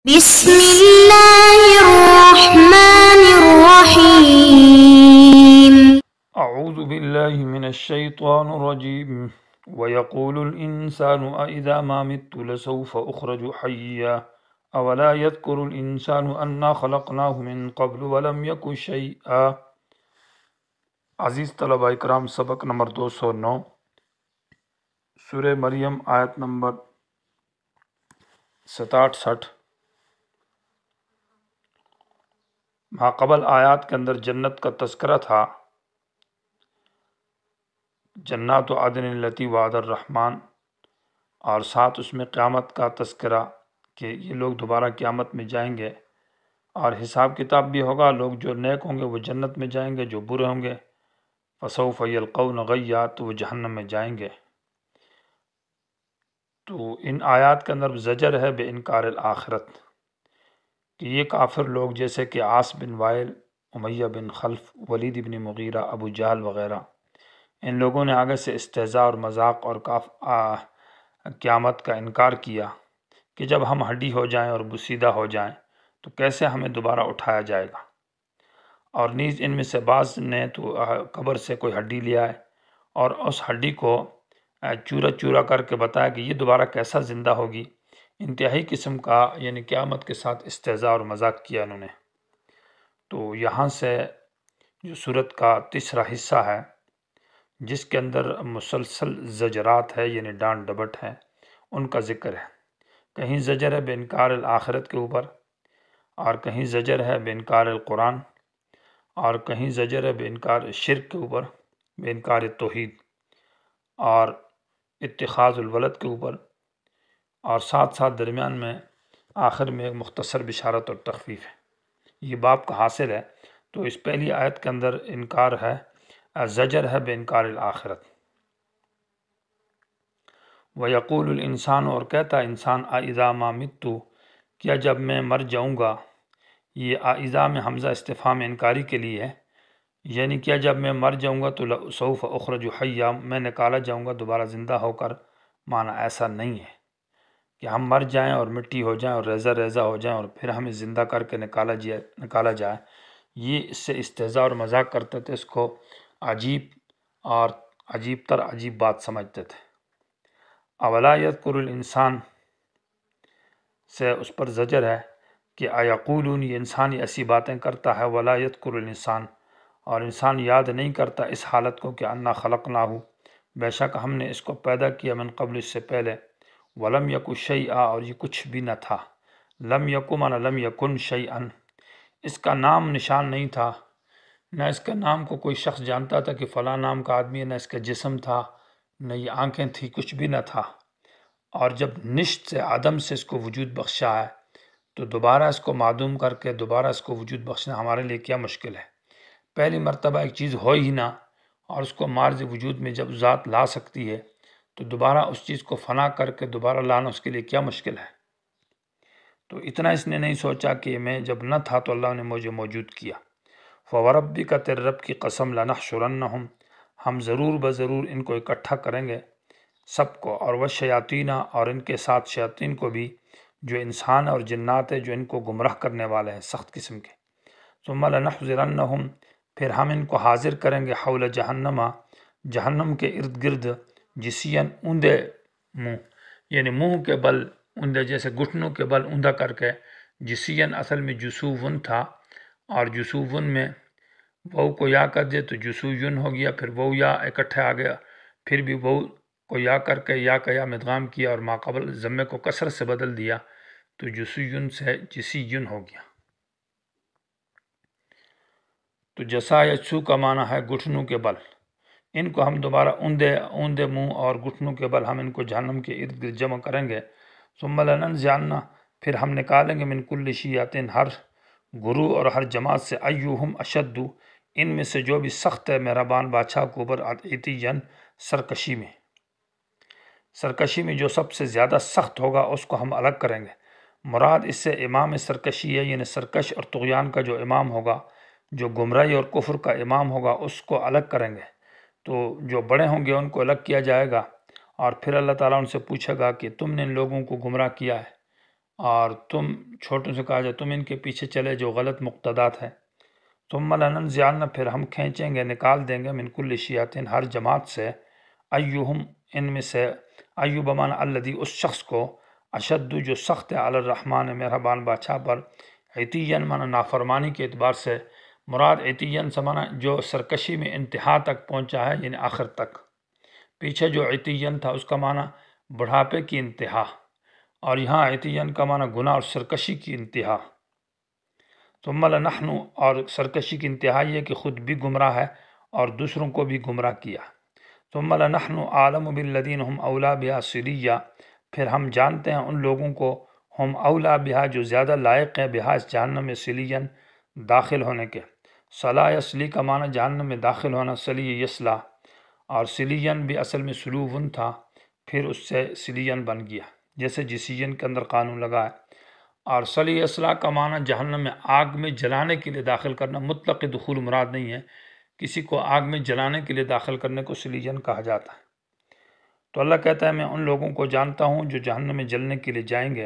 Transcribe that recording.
بسم اللہ الرحمن الرحیم۔ اعوذ باللہ من الشیطان الرجیم ویقول الانسان اذا ما مت لسوف اخرج حیا اولا یذکر الانسان انا خلقناه من قبل ولم یک شیئا۔ عزیز طلبہ اکرام، سبق نمبر 209، سورہ مریم، آیت نمبر 67۔ ماقبل آیات کے اندر جنت کا تذکرہ تھا، جنات و عدن التی وعد الرحمن، اور ساتھ اس میں قیامت کا تذکرہ کہ یہ لوگ دوبارہ قیامت میں جائیں گے اور حساب کتاب بھی ہوگا۔ لوگ جو نیک ہوں گے وہ جنت میں جائیں گے، جو برے ہوں گے فسوف یلقون غیا تو وہ جہنم میں جائیں گے۔ تو ان آیات کے اندر زجر ہے بے انکار الآخرت، کہ یہ کافر لوگ جیسے کہ عاص بن وائل، امیہ بن خلف، ولید بن مغیرہ، ابو جہل وغیرہ، ان لوگوں نے آگے سے استہزاء اور مذاق اور قیامت کا انکار کیا کہ جب ہم ہڈی ہو جائیں اور بسیدہ ہو جائیں تو کیسے ہمیں دوبارہ اٹھایا جائے گا۔ اور نیز ان میں سے بعض نے تو قبر سے کوئی ہڈی لیا ہے اور اس ہڈی کو چورا چورا کر کے بتایا کہ یہ دوبارہ کیسا زندہ ہوگی۔ انتہائی قسم کا یعنی قیامت کے ساتھ استہزاء اور مذاق کیا انہوں نے۔ تو یہاں سے جو سورت کا تیسرا حصہ ہے جس کے اندر مسلسل زجرات ہے یعنی ڈانٹ ڈپٹ ہے، ان کا ذکر ہے۔ کہیں زجر ہے بے انکار الآخرت کے اوپر، اور کہیں زجر ہے بے انکار القرآن، اور کہیں زجر ہے بے انکار شرک کے اوپر، بے انکار توحید، اور اتخاذ الولد کے اوپر، اور ساتھ ساتھ درمیان میں آخر میں ایک مختصر بشارت اور تخفیف ہے۔ یہ باب کا حاصل ہے۔ تو اس پہلی آیت کے اندر انکار ہے، زجر ہے بے انکار الآخرت۔ وَيَقُولُ الْإِنسان، اور کہتا انسان، اَإِذَا مَا مِتُّ، کیا جب میں مر جاؤں گا۔ یہ اِذَا میں حمزہ استفہام انکاری کے لیے ہے، یعنی کیا جب میں مر جاؤں گا تو سوف اخرج حیا، میں نکالا جاؤں گا دوبارہ زندہ ہو کر۔ معنی ایسا نہیں ہے کہ ہم مر جائیں اور مٹی ہو جائیں اور ریزہ ریزہ ہو جائیں اور پھر ہمیں زندہ کر کے نکالا جائے۔ یہ اس سے استہزاء اور مذاق کرتے تھے، اس کو عجیب اور عجیب تر عجیب بات سمجھتے تھے۔ اولا یذکر الانسان سے اس پر زجر ہے کہ ایقولون، یہ انسان ایسی باتیں کرتا ہے، ولا یذکر الانسان، اور انسان یاد نہیں کرتا اس حالت کو کہ انا خلقناہ، بے شک ہم نے اس کو پیدا کیا، من قبل، اس سے پہلے، ولم یک شیئا، اور یہ کچھ بھی نہ تھا۔ لم یک معنی لم یکن شیئا، اس کا نام نشان نہیں تھا، نہ اس کا نام کو کوئی شخص جانتا تھا کہ فلاں نام کا آدمی ہے، نہ اس کا جسم تھا، نہ یہ آنکھیں تھی، کچھ بھی نہ تھا۔ اور جب نشت سے، عدم سے اس کو وجود بخشا ہے تو دوبارہ اس کو معدوم کر کے دوبارہ اس کو وجود بخشنا ہمارے لیے کیا مشکل ہے۔ پہلی مرتبہ ایک چیز ہو ہی نہ اور اس کو مارز وجود میں جب ذات لا سکتی ہے تو دوبارہ اس چیز کو فنا کر کے دوبارہ لانا اس کے لیے کیا مشکل ہے۔ تو اتنا اس نے نہیں سوچا کہ میں جب نہ تھا تو اللہ نے مجھے موجود کیا۔ فوربک، تیرے رب کی قسم، لنحشرنہم، ہم ضرور بضرور ان کو اکٹھا کریں گے سب کو، اور والشیاطین، اور ان کے ساتھ شیاطین کو بھی، جو انسان اور جنات ہیں جو ان کو گمراہ کرنے والے ہیں سخت قسم کے۔ ثم لنحضرنہم، پھر ہم ان کو حاضر کریں گے، حول جہنم، جہنم کے ارد گرد، جسین، اوندے منہ، یعنی منہ کے بل اوندے، جیسے گھٹنوں کے بل اوندا کر کے۔ جسین اصل میں جسوون تھا، اور جسوون میں وو کو یا کر دے تو جسوین ہو گیا، پھر وو یا اکٹھے آ گیا، پھر بھی وو کو یا کر کے یا کا یا مدغام کیا اور ماقبل ضمے کو کسر سے بدل دیا تو جسوین سے جسیین ہو گیا۔ تو جسا یسو کا معنی ہے گھٹنوں کے بل۔ ان کو ہم دوبارہ اوندے منہ اور گھٹنوں کے بل ہم ان کو جہنم کے ارد گرد جمع کریں گے۔ ثم لننزعن، پھر ہم نکالیں گے، من کل شیعۃ، ہر گروہ اور ہر جماعت سے، ایہم اشد، ان میں سے جو بھی سخت ہے مہربان بادشاہ کے اوپر، عتیًا، سرکشی میں جو سب سے زیادہ سخت ہوگا اس کو ہم الگ کریں گے۔ مراد اس سے امام سرکشی ہے، یعنی سرکش اور طغیان کا جو امام ہوگا، جو گمراہی اور کفر کا امام ہوگا، اس کو الگ کریں گے۔ تو جو بڑے ہوں گے ان کو الگ کیا جائے گا، اور پھر اللہ تعالیٰ ان سے پوچھے گا کہ تم نے ان لوگوں کو گمراہ کیا ہے اور تم چھوٹوں سے کہا جائے تم ان کے پیچھے چلے جو غلط مقتدات ہیں۔ ثم لننزعن، پھر ہم کھینچیں گے، نکال دیں گے، من کل شیعۃ، ہر جماعت سے، ایہم، ان میں سے، ایو بمعنی الذی، اس شخص کو، اشد، جو سخت ہے، علی الرحمن، مہربان بادشاہ پر، عتین معنی نافرمانی کے اعتبار سے، مراد عتین سے معنی جو سرکشی میں انتہا تک پہنچا ہے، یعنی آخر تک۔ پیچھے جو عتین تھا اس کا معنی بڑھاپے کی انتہا، اور یہاں عتین کا معنی گناہ اور سرکشی کی انتہا۔ ثم لنحن، اور سرکشی کی انتہا یہ کہ خود بھی گمراہ ہے اور دوسروں کو بھی گمراہ کیا۔ ثم لنحن اعلم بالذین هم اولا بها صلیہ، پھر ہم جانتے ہیں ان لوگوں کو، ہم اولا بہا، جو زیادہ لائق ہے، بہا، اس جہنم میں، صلین، داخل ہونے کے۔ صلا یصلی کا معنی جہنم میں داخل ہونا، صلی یصلا، اور صلین بھی اصل میں سلوون تھا، پھر اس سے صلین بن گیا، جیسے جسین کے اندر قانون لگا ہے۔ اور صلی یصلا کا معنی جہنم میں آگ میں جلانے کے لیے داخل کرنا، مطلق دخول مراد نہیں ہے، کسی کو آگ میں جلانے کے لیے داخل کرنے کو صلیین کہا جاتا ہے۔ تو اللہ کہتا ہے میں ان لوگوں کو جانتا ہوں جو جہنم میں جلنے کے لیے جائیں گے،